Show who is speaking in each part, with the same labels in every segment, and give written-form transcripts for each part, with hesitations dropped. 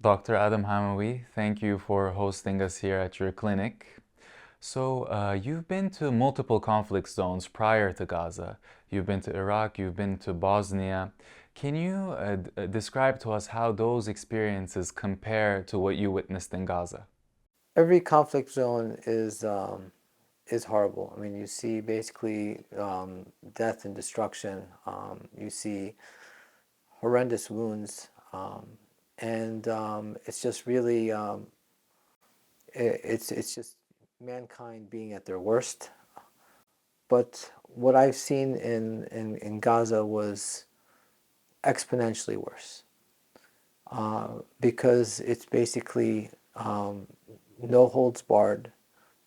Speaker 1: Dr. Adam Hamawy, thank you for hosting us here at your clinic. You've been to multiple conflict zones prior to Gaza. You've been to Iraq, you've been to Bosnia. Can you describe to us how those experiences compare to what you witnessed in Gaza?
Speaker 2: Every conflict zone is horrible. I mean, you see basically death and destruction. You see horrendous wounds, and it's just really it's just mankind being at their worst. But what I've seen in Gaza was exponentially worse because it's basically no holds barred,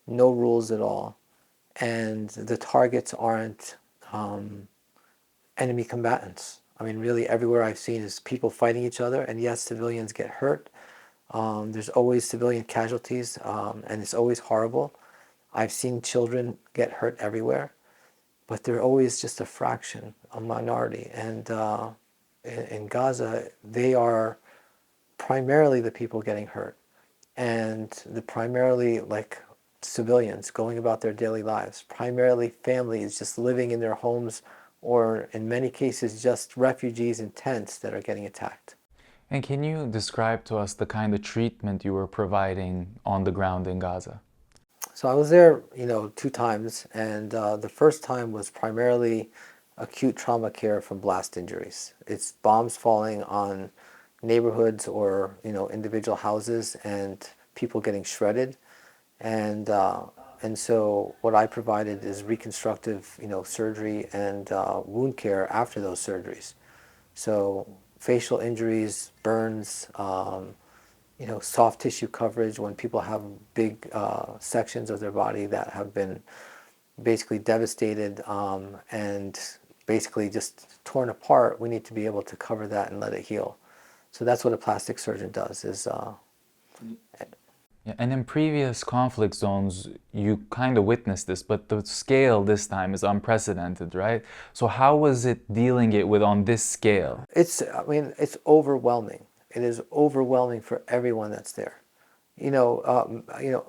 Speaker 2: no rules at all, and the targets aren't enemy combatants. I mean, really, everywhere I've seen is people fighting each other, and yes, civilians get hurt. There's always civilian casualties, and it's always horrible. I've seen children get hurt everywhere, but they're always just a fraction, a minority. And in Gaza, they are primarily the people getting hurt, and the primarily like civilians going about their daily lives, primarily families just living in their homes, or in many cases just refugees in tents that are getting attacked.
Speaker 1: And can you describe to us the kind of treatment you were providing on the ground in Gaza?
Speaker 2: So I was there, two times, and the first time was primarily acute trauma care from blast injuries. It's bombs falling on neighborhoods or individual houses and people getting shredded, and so what I provided is reconstructive surgery and wound care after those surgeries. So facial injuries, burns, soft tissue coverage when people have big sections of their body that have been basically devastated and basically just torn apart. We need to be able to cover that and let it heal. So that's what a plastic surgeon does.
Speaker 1: Yeah, and in previous conflict zones, you kind of witnessed this, but the scale this time is unprecedented, right? So how was it dealing it with on this scale?
Speaker 2: It's overwhelming. It is overwhelming for everyone that's there.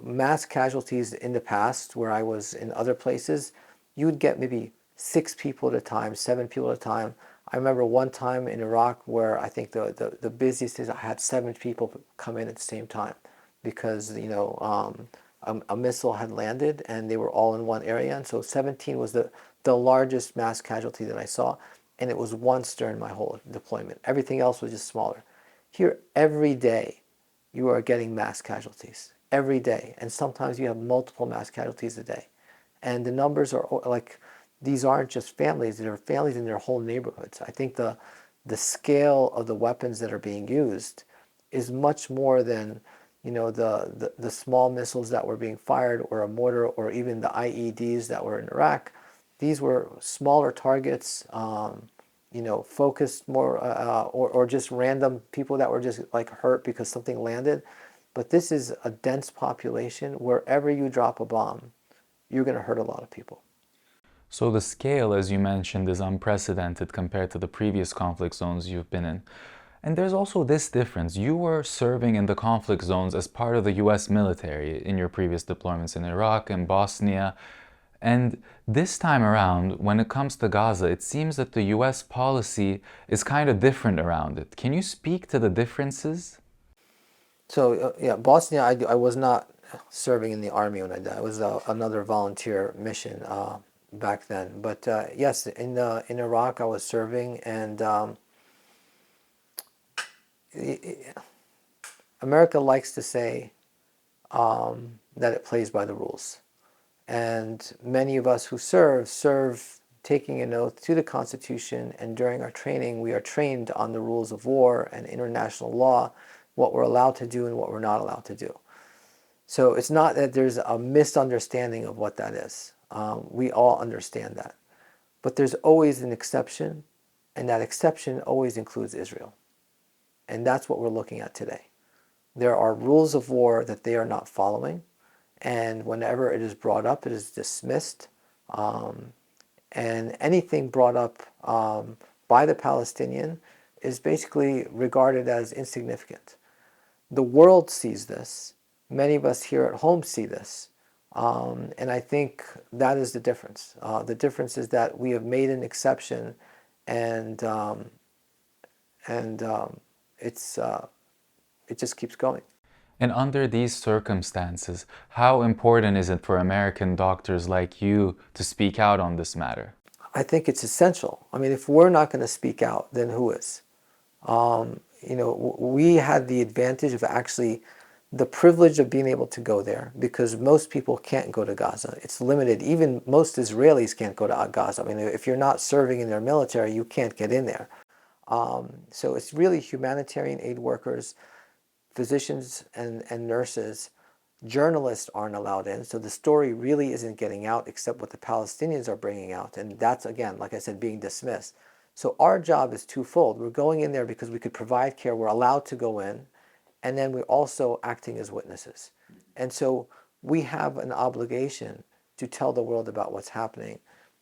Speaker 2: Mass casualties in the past, where I was in other places, you would get maybe 6 people at a time, 7 people at a time. I remember one time in Iraq where I think the busiest is I had 7 people come in at the same time because a missile had landed and they were all in one area, and so 17 was the largest mass casualty that I saw, and it was once during my whole deployment. Everything else was just smaller. Here, every day, you are getting mass casualties every day, and sometimes you have multiple mass casualties a day, and the numbers are like, these aren't just families, they're families in their whole neighborhoods. I think the scale of the weapons that are being used is much more than the small missiles that were being fired, or a mortar, or even the IEDs that were in Iraq. These were smaller targets, focused more, or just random people that were just like hurt because something landed. But this is a dense population. Wherever you drop a bomb, you're going to hurt a lot of people.
Speaker 1: So the scale, as you mentioned, is unprecedented compared to the previous conflict zones you've been in. And there's also this difference. You were serving in the conflict zones as part of the US military in your previous deployments in Iraq and Bosnia. And this time around, when it comes to Gaza, it seems that the US policy is kind of different around it. Can you speak to the differences?
Speaker 2: So yeah, Bosnia, I was not serving in the army when I did. It was another volunteer mission back then. But yes, in Iraq I was serving, and America likes to say that it plays by the rules. And many of us who serve taking an oath to the Constitution, and during our training, we are trained on the rules of war and international law, what we're allowed to do and what we're not allowed to do. So it's not that there's a misunderstanding of what that is. We all understand that. But there's always an exception, and that exception always includes Israel. And that's what we're looking at today. There are rules of war that they are not following, and whenever it is brought up, it is dismissed. And anything brought up by the Palestinian is basically regarded as insignificant. The world sees this. Many of us here at home see this. And I think that is the difference. The difference is that we have made an exception, and and it just keeps going.
Speaker 1: And under these circumstances, how important is it for American doctors like you to speak out on this matter?
Speaker 2: I think it's essential. I mean, if we're not going to speak out, then who is? We had the advantage of actually the privilege of being able to go there, because most people can't go to Gaza. It's limited. Even most Israelis can't go to Gaza. I mean, if you're not serving in their military, you can't get in there. So it's really humanitarian aid workers, physicians and nurses. Journalists aren't allowed in, so the story really isn't getting out except what the Palestinians are bringing out, and that's, again, like I said, being dismissed. So our job is twofold. We're going in there because we could provide care, we're allowed to go in, and then we're also acting as witnesses. And so we have an obligation to tell the world about what's happening.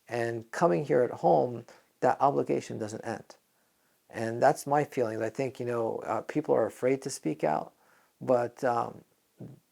Speaker 2: And coming here at home, that obligation doesn't end. And that's my feeling. I think, people are afraid to speak out, but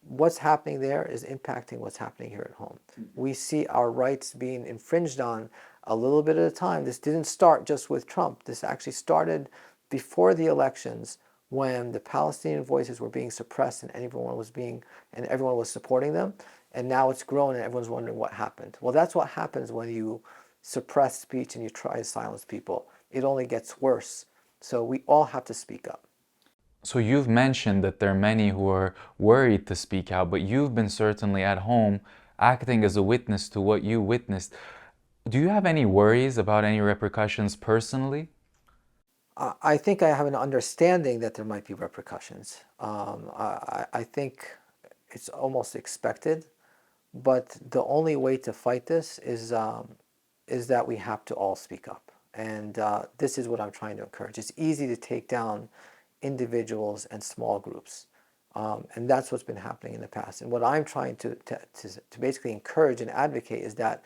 Speaker 2: what's happening there is impacting what's happening here at home. We see our rights being infringed on a little bit at a time. This didn't start just with Trump. This actually started before the elections, when the Palestinian voices were being suppressed and everyone was supporting them. And now it's grown and everyone's wondering what happened. Well, that's what happens when you suppress speech and you try to silence people. It only gets worse. So we all have to speak up.
Speaker 1: So you've mentioned that there are many who are worried to speak out, but you've been certainly at home acting as a witness to what you witnessed. Do you have any worries about any repercussions personally?
Speaker 2: I think I have an understanding that there might be repercussions. I think it's almost expected, but the only way to fight this is that we have to all speak up. And this is what I'm trying to encourage. It's easy to take down individuals and small groups. And that's what's been happening in the past. And what I'm trying to basically encourage and advocate is that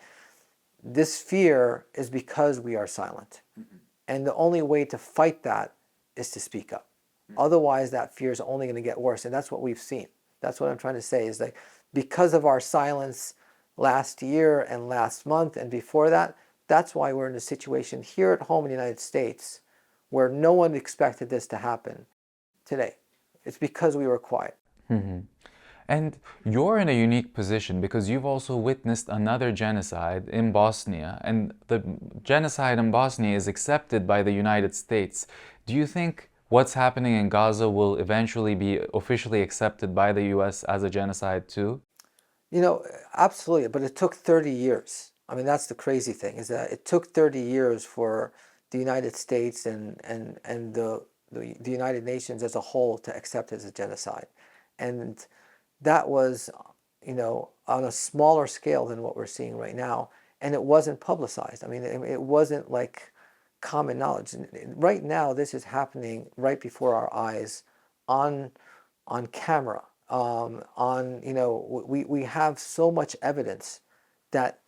Speaker 2: this fear is because we are silent. Mm-hmm. And the only way to fight that is to speak up. Mm-hmm. Otherwise, that fear is only going to get worse. And that's what we've seen. That's what I'm trying to say, is like, because of our silence last year and last month and before that, that's why we're in a situation here at home in the United States where no one expected this to happen today. It's because we were quiet.
Speaker 1: Mm-hmm. And you're in a unique position because you've also witnessed another genocide in Bosnia, and the genocide in Bosnia is accepted by the United States. Do you think what's happening in Gaza will eventually be officially accepted by the US as a genocide too?
Speaker 2: Absolutely, but it took 30 years. I mean, that's the crazy thing, is that it took 30 years for the United States and the United Nations as a whole to accept it as a genocide. And that was, on a smaller scale than what we're seeing right now. And it wasn't publicized. I mean, it wasn't like common knowledge. Right now, this is happening right before our eyes on camera. We have so much evidence that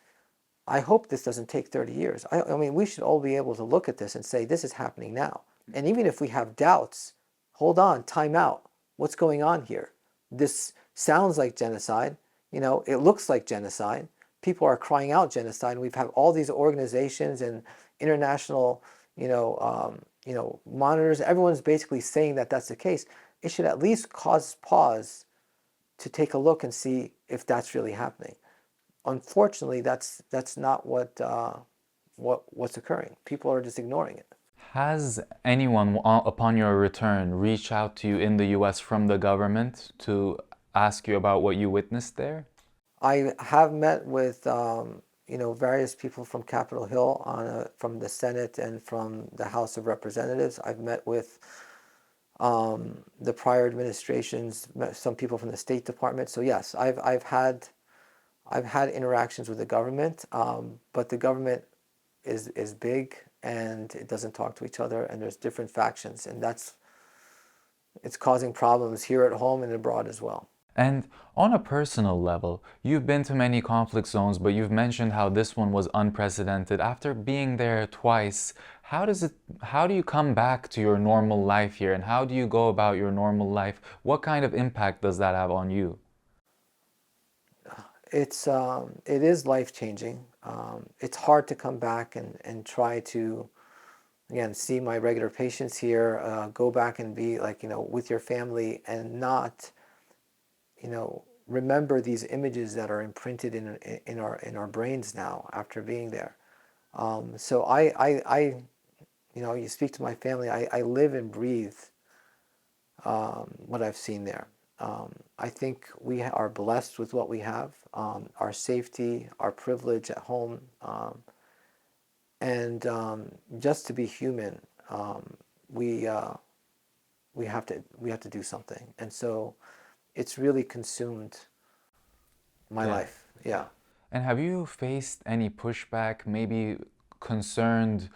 Speaker 2: I hope this doesn't take 30 years. I mean, we should all be able to look at this and say, this is happening now. And even if we have doubts, hold on, time out. What's going on here? This sounds like genocide. It looks like genocide. People are crying out genocide. We've had all these organizations and international, monitors. Everyone's basically saying that that's the case. It should at least cause pause to take a look and see if that's really happening. Unfortunately, that's not what's occurring. People are just ignoring it.
Speaker 1: Has anyone, upon your return, reached out to you in the US from the government to ask you about what you witnessed there?
Speaker 2: I have met with various people from Capitol Hill, from the Senate and from the House of Representatives. I've met with the prior administrations, some people from the State Department. So yes, I've had interactions with the government, but the government is big and it doesn't talk to each other, and there's different factions, and it's causing problems here at home and abroad as well.
Speaker 1: And on a personal level, you've been to many conflict zones, but you've mentioned how this one was unprecedented. After being there twice, how do you come back to your normal life here, and how do you go about your normal life? What kind of impact does that have on you?
Speaker 2: It is life changing. It's hard to come back and try to, again, see my regular patients here, go back and be like, with your family and not, remember these images that are imprinted in our brains now after being there. So you speak to my family, I live and breathe what I've seen there. I think we are blessed with what we have, our safety, our privilege at home, and just to be human, we have to do something, and so it's really consumed my
Speaker 1: Yeah.
Speaker 2: life. Yeah.
Speaker 1: And have you faced any pushback, maybe concerned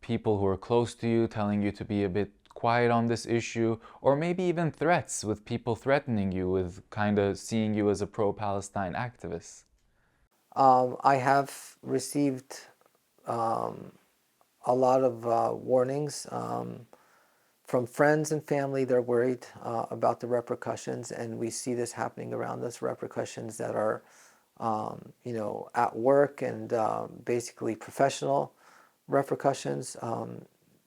Speaker 1: people who are close to you telling you to be a bit quiet on this issue, or maybe even threats with people threatening you with kind of seeing you as a pro-Palestine activist?
Speaker 2: I have received a lot of warnings from friends and family. They're worried about the repercussions, and we see this happening around us, repercussions that are at work and basically professional repercussions.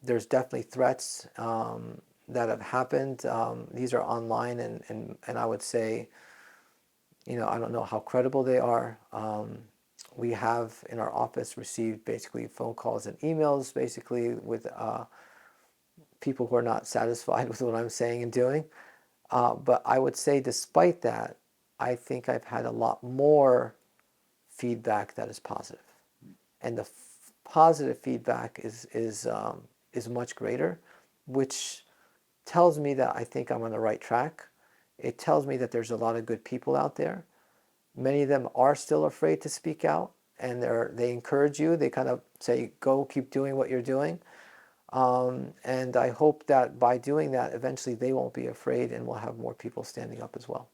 Speaker 2: There's definitely threats that have happened. These are online, and I would say, I don't know how credible they are. We have in our office received basically phone calls and emails basically with people who are not satisfied with what I'm saying and doing. But I would say despite that, I think I've had a lot more feedback that is positive. And the positive feedback is much greater, which tells me that I think I'm on the right track. It tells me that there's a lot of good people out there. Many of them are still afraid to speak out, and they encourage you. They kind of say, go, keep doing what you're doing. And I hope that by doing that, eventually they won't be afraid, and we'll have more people standing up as well.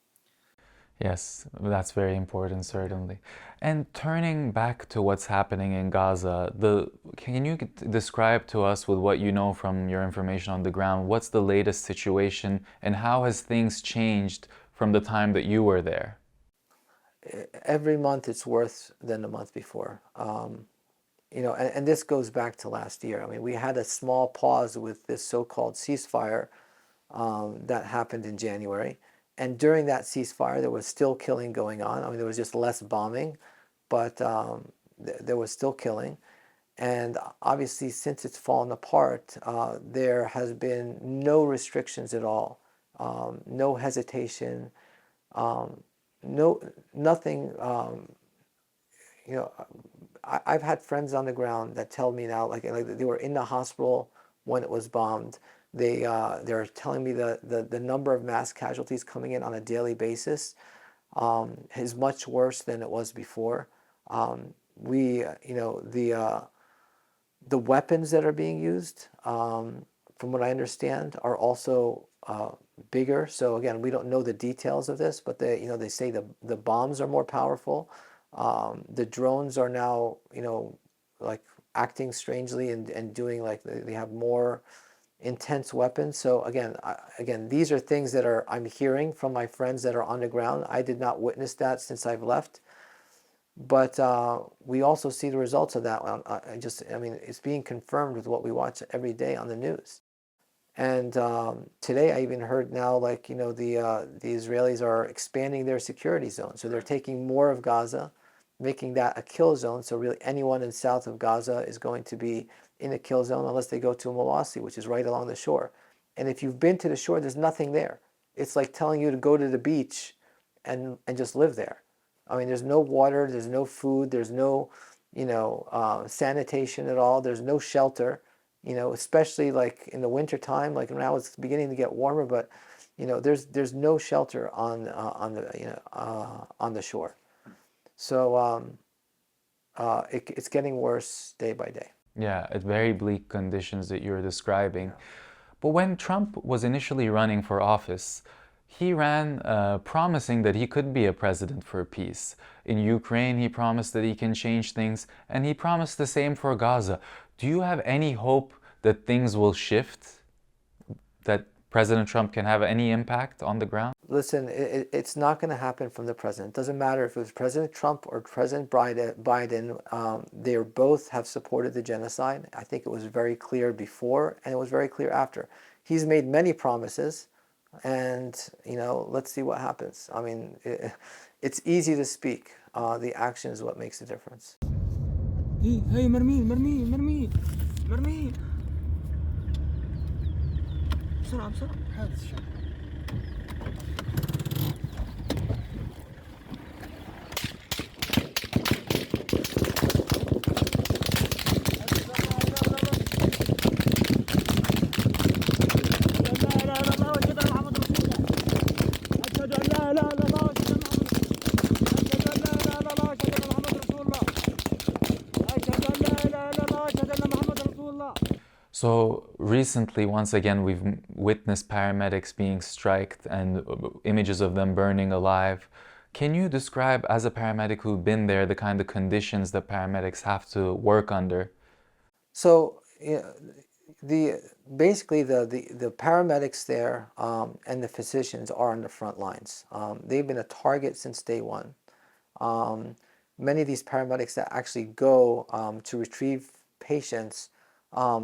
Speaker 1: Yes, that's very important, certainly. And turning back to what's happening in Gaza, can you describe to us, with what you know from your information on the ground, what's the latest situation and how has things changed from the time that you were there?
Speaker 2: Every month it's worse than the month before. And this goes back to last year. I mean, we had a small pause with this so-called ceasefire that happened in January. And during that ceasefire, there was still killing going on. I mean, there was just less bombing, but there was still killing. And obviously, since it's fallen apart, there has been no restrictions at all, no hesitation, nothing. I've had friends on the ground that tell me now, like they were in the hospital when it was bombed. They're telling me the number of mass casualties coming in on a daily basis is much worse than it was before. The weapons that are being used, from what I understand, are also bigger. So again, we don't know the details of this, but they say the bombs are more powerful. The drones are now, like acting strangely and doing, like they have more intense weapons. So again, these are things that I'm hearing from my friends that are on the ground. I did not witness that since I've left, but we also see the results of that. It's being confirmed with what we watch every day on the news. And today I even heard now, like, the Israelis are expanding their security zone. So they're taking more of Gaza, making that a kill zone. So really anyone in south of Gaza is going to be in a kill zone unless they go to Mawasi, which is right along the shore. And if you've been to the shore, there's nothing there. It's like telling you to go to the beach and just live there. I mean, there's no water, there's no food, there's no, sanitation at all. There's no shelter, especially like in the winter time. Like now it's beginning to get warmer, but there's no shelter on the shore. So it's getting worse day by day.
Speaker 1: Yeah, it's very bleak conditions that you're describing. But when Trump was initially running for office, he ran promising that he could be a president for peace. In Ukraine, he promised that he can change things, and he promised the same for Gaza. Do you have any hope that things will shift, that President Trump can have any impact on the ground?
Speaker 2: Listen, it's not going to happen from the president. It doesn't matter if it was President Trump or President Biden. They both have supported the genocide. I think it was very clear before, and it was very clear after. He's made many promises, and let's see what happens. I mean, it's easy to speak. The action is what makes the difference.
Speaker 3: هي مرمين مرمين مرمين مرمين بسرعة بسرعة هذا الشيء
Speaker 1: So recently, once again, we've witnessed paramedics being striked and images of them burning alive. Can you describe, as a paramedic who's been there, the kind of conditions that paramedics have to work under?
Speaker 2: So basically the paramedics there and the physicians are on the front lines. They've been a target since day one. Many of these paramedics that actually go to retrieve patients,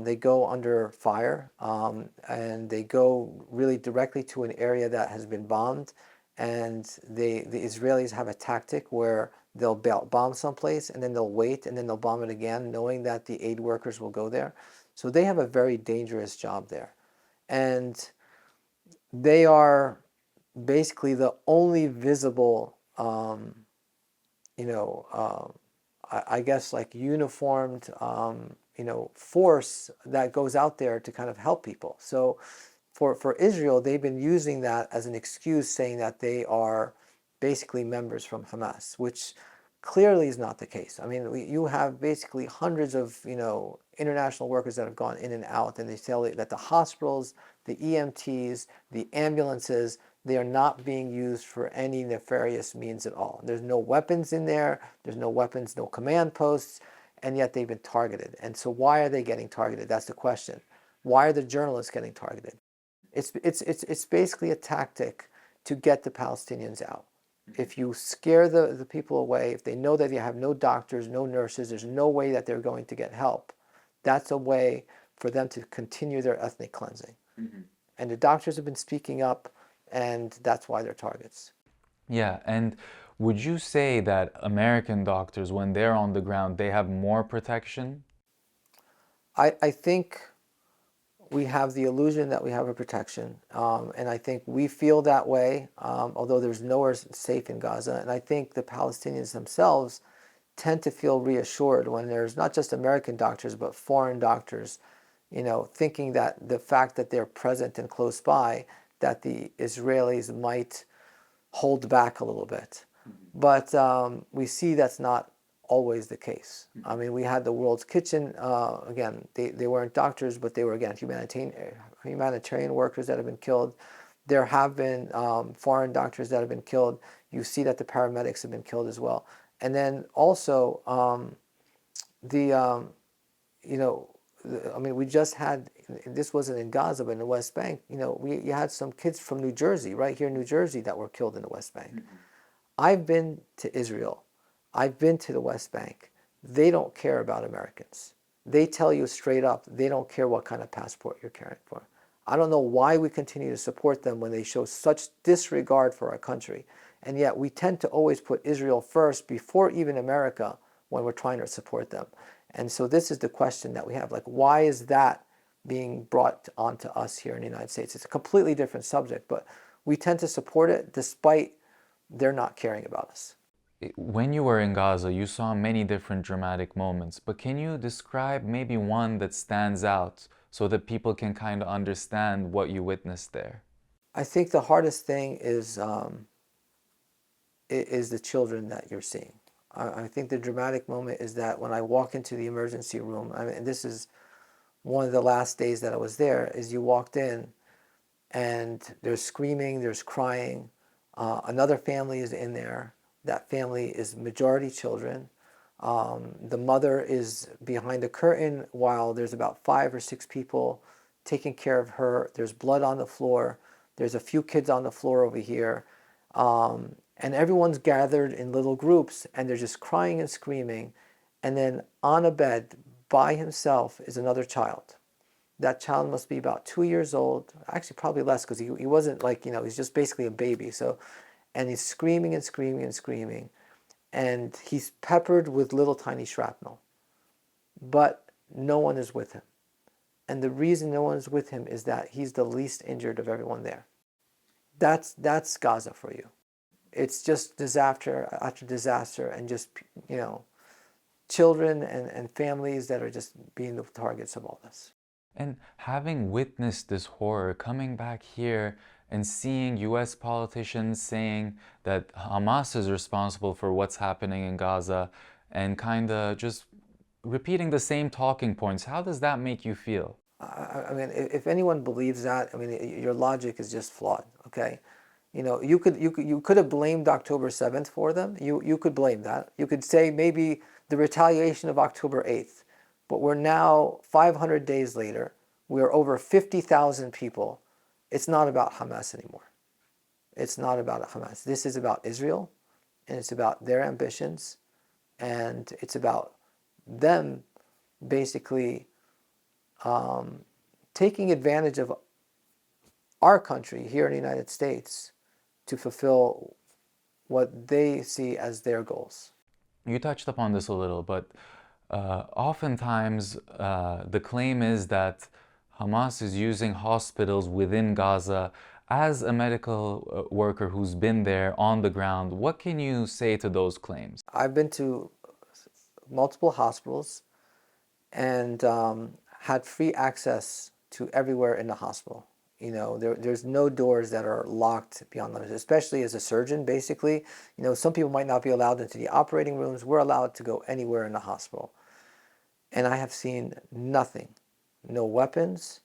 Speaker 2: they go under fire, and they go really directly to an area that has been bombed, and the Israelis have a tactic where they'll bomb someplace and then they'll wait and then they'll bomb it again, knowing that the aid workers will go there. So they have a very dangerous job there, and they are basically the only visible I guess like uniformed force that goes out there to kind of help people. So for Israel, they've been using that as an excuse, saying that they are basically members from Hamas, which clearly is not the case. I mean, you have basically hundreds of international workers that have gone in and out, and they tell you that the hospitals, the EMTs, the ambulances, they are not being used for any nefarious means at all. There's no weapons in there, there's no weapons, no command posts, and yet they've been targeted. And so why are they getting targeted? That's the question. Why are the journalists getting targeted? It's basically a tactic to get the Palestinians out. If you scare the people away, if they know that you have no doctors, no nurses, there's no way that they're going to get help, that's a way for them to continue their ethnic cleansing. Mm-hmm. And the doctors have been speaking up, and that's why they're targets.
Speaker 1: Yeah, and would you say that American doctors, when they're on the ground, they have more protection?
Speaker 2: I think we have the illusion that we have a protection, and I think we feel that way, although there's nowhere safe in Gaza. And I think the Palestinians themselves tend to feel reassured when there's not just American doctors, but foreign doctors, thinking that the fact that they're present and close by, that the Israelis might hold back a little bit. Mm-hmm. But we see that's not always the case. Mm-hmm. I mean, we had the World's Kitchen, again, they weren't doctors, but they were, again, humanitarian workers that have been killed. There have been foreign doctors that have been killed. You see that the paramedics have been killed as well. And then also, we just had, this wasn't in Gaza, but in the West Bank, you had some kids from New Jersey, right here in New Jersey, that were killed in the West Bank. Mm-hmm. I've been to Israel. I've been to the West Bank. They don't care about Americans. They tell you straight up, they don't care what kind of passport you're carrying for. I don't know why we continue to support them when they show such disregard for our country. And yet we tend to always put Israel first before even America when we're trying to support them. And so this is the question that we have. Like, why is that being brought onto us here in the United States? It's a completely different subject, but we tend to support it despite they're not caring about us.
Speaker 1: When you were in Gaza, you saw many different dramatic moments, but can you describe maybe one that stands out so that people can kind of understand what you witnessed there?
Speaker 2: I think the hardest thing is the children that you're seeing. I think the dramatic moment is that when I walk into the emergency room, and this is one of the last days that I was there, is you walked in and there's screaming, there's crying. Another family is in there. That family is majority children. The mother is behind a curtain while there's about 5 or 6 people taking care of her. There's blood on the floor. There's a few kids on the floor over here. And everyone's gathered in little groups and they're just crying and screaming. And then on a bed by himself is another child. That child must be about 2 years old, actually probably less because he wasn't like, he's just basically a baby. So, and he's screaming and screaming and screaming. And he's peppered with little tiny shrapnel. But no one is with him. And the reason no one is with him is that he's the least injured of everyone there. That's Gaza for you. It's just disaster after disaster and just, children and families that are just being the targets of all this.
Speaker 1: And having witnessed this horror, coming back here and seeing US politicians saying that Hamas is responsible for what's happening in Gaza and kind of just repeating the same talking points, how does that make you feel?
Speaker 2: I mean, if anyone believes that, I mean, your logic is just flawed, okay? You could have blamed October 7th for them. You could blame that. You could say maybe the retaliation of October 8th. But we're now 500 days later. We are over 50,000 people. It's not about Hamas anymore. It's not about Hamas. This is about Israel, and it's about their ambitions, and it's about them basically taking advantage of our country here in the United States to fulfill what they see as their goals.
Speaker 1: You touched upon this a little, but oftentimes the claim is that Hamas is using hospitals within Gaza. As a medical worker who's been there on the ground, what can you say to those claims?
Speaker 2: I've been to multiple hospitals and had free access to everywhere in the hospital. There's no doors that are locked beyond limits, especially as a surgeon, basically. Some people might not be allowed into the operating rooms. We're allowed to go anywhere in the hospital. And I have seen nothing, no weapons,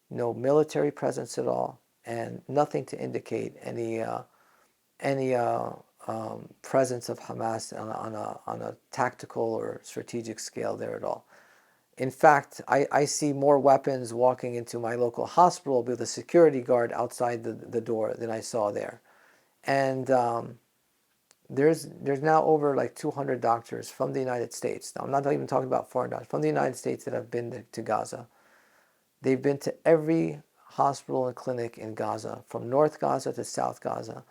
Speaker 2: no military presence at all, and nothing to indicate any presence of Hamas on a tactical or strategic scale there at all. In fact, I see more weapons walking into my local hospital with a security guard outside the door than I saw there. And there's now over like 200 doctors from the United States. Now, I'm not even talking about foreign doctors, from the United States that have been to Gaza. They've been to every hospital and clinic in Gaza, from North Gaza to South Gaza,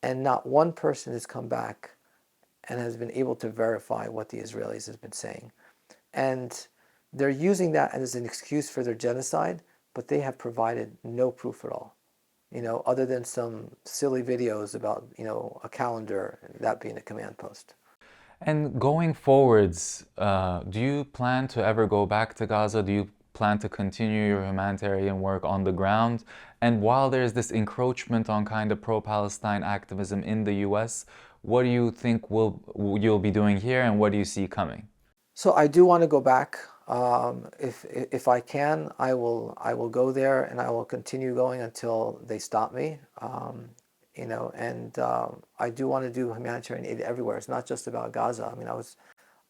Speaker 2: and not one person has come back and has been able to verify what the Israelis have been saying. And they're using that as an excuse for their genocide, but they have provided no proof at all, other than some silly videos about, a calendar, that being a command post.
Speaker 1: And going forwards, do you plan to ever go back to Gaza? Do you plan to continue your humanitarian work on the ground? And while there's this encroachment on kind of pro-Palestine activism in the US, what do you think you'll be doing here, and what do you see coming?
Speaker 2: So I do want to go back. If I can, I will go there, and I will continue going until they stop me. And I do want to do humanitarian aid everywhere. It's not just about Gaza. I mean, I was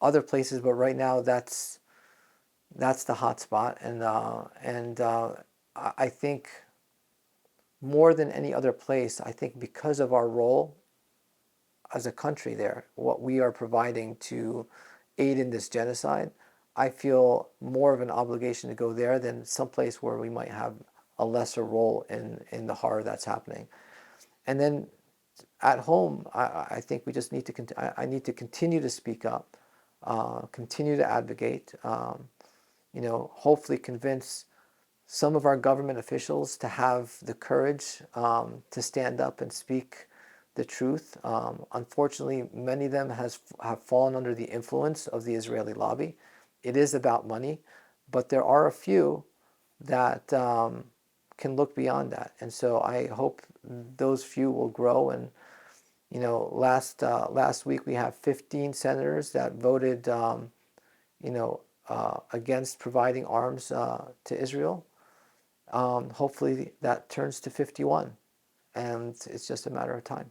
Speaker 2: other places, but right now that's the hot spot. And I think more than any other place, I think because of our role as a country there, what we are providing to aid in this genocide, I feel more of an obligation to go there than someplace where we might have a lesser role in the horror that's happening. And then at home, I think we just need to I need to continue to speak up, continue to advocate, hopefully convince some of our government officials to have the courage to stand up and speak the truth. Unfortunately, many of them have fallen under the influence of the Israeli lobby. It is about money, but there are a few that can look beyond that. And so I hope those few will grow. And last week we have 15 senators that voted against providing arms to Israel. Hopefully that turns to 51, and it's just a matter of time.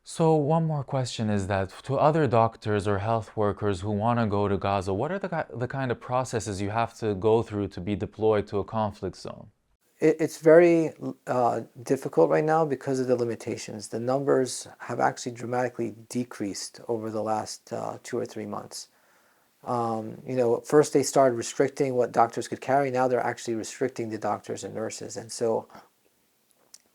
Speaker 1: So one more question is that to other doctors or health workers who want to go to Gaza, what are the kind of processes you have to go through to be deployed to a conflict zone?
Speaker 2: It's very difficult right now because of the limitations. The numbers have actually dramatically decreased over the last 2 or 3 months. First they started restricting what doctors could carry. Now they're actually restricting the doctors and nurses. And so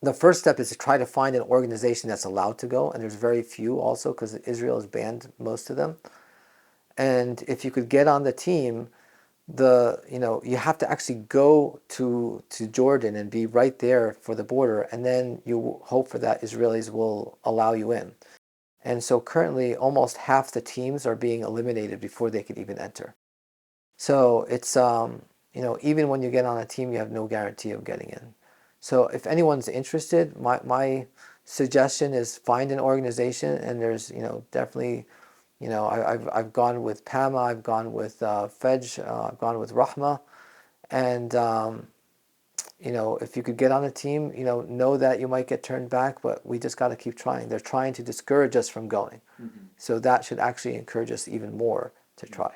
Speaker 2: the first step is to try to find an organization that's allowed to go. And there's very few also because Israel has banned most of them. And if you could get on the team, you have to actually go to Jordan and be right there for the border, and then you hope for that Israelis will allow you in. And so currently almost half the teams are being eliminated before they can even enter. So it's even when you get on a team, you have no guarantee of getting in. So if anyone's interested, my suggestion is find an organization, and there's definitely I've gone with PAMA, I've gone with Fej, I've gone with Rahma, and if you could get on a team, know that you might get turned back, but we just got to keep trying. They're trying to discourage us from going, so that should actually encourage us even more to try.